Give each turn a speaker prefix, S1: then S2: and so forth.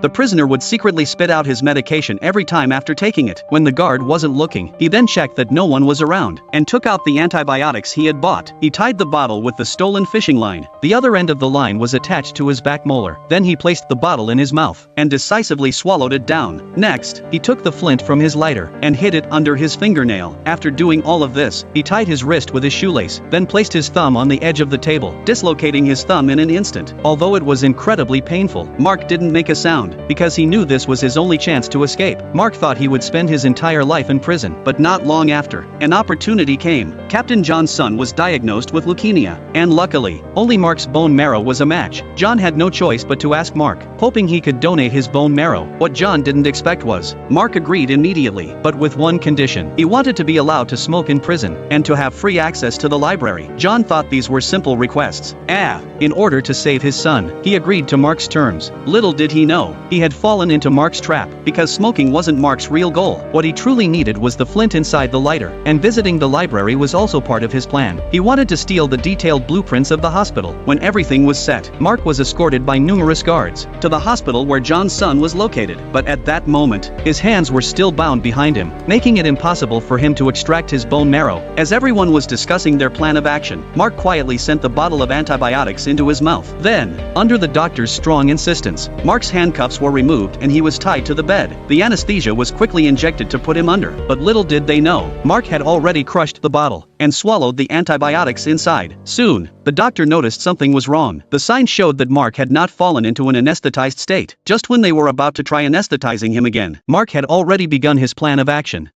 S1: The prisoner would secretly spit out his medication every time after taking it. When the guard wasn't looking, he then checked that no one was around, and took out the antibiotics he had bought. He tied the bottle with the stolen fishing line. The other end of the line was attached to his back molar. Then he placed the bottle in his mouth, and decisively swallowed it down. Next, he took the flint from his lighter, and hid it under his fingernail. After doing all of this, he tied his wrist with his shoelace, then placed his thumb on the edge of the table, dislocating his thumb in an instant. Although it was incredibly painful, Mark didn't make a sound, because he knew this was his only chance to escape. Mark thought he would spend his entire life in prison, but not long after, an opportunity came. Captain John's son was diagnosed with leukemia, and luckily, only Mark's bone marrow was a match. John had no choice but to ask Mark, hoping he could donate his bone marrow. What John didn't expect was, Mark agreed immediately, but with one condition. He wanted to be allowed to smoke in prison, and to have free access to the library. John thought these were simple requests. In order to save his son, he agreed to Mark's terms. Little did he know, he had fallen into Mark's trap, because smoking wasn't Mark's real goal. What he truly needed was the flint inside the lighter, and visiting the library was also part of his plan. He wanted to steal the detailed blueprints of the hospital. When everything was set, Mark was escorted by numerous guards to the hospital where John's son was located. But at that moment, his hands were still bound behind him, making it impossible for him to extract his bone marrow. As everyone was discussing their plan of action, Mark quietly sent the bottle of antibiotics into his mouth. Then, under the doctor's strong insistence, Mark's handcuffs were removed and he was tied to the bed. The anesthesia was quickly injected to put him under, but little did they know, Mark had already crushed the bottle and swallowed the antibiotics inside. Soon, the doctor noticed something was wrong. The signs showed that Mark had not fallen into an anesthetized state. Just when they were about to try anesthetizing him again, Mark had already begun his plan of action.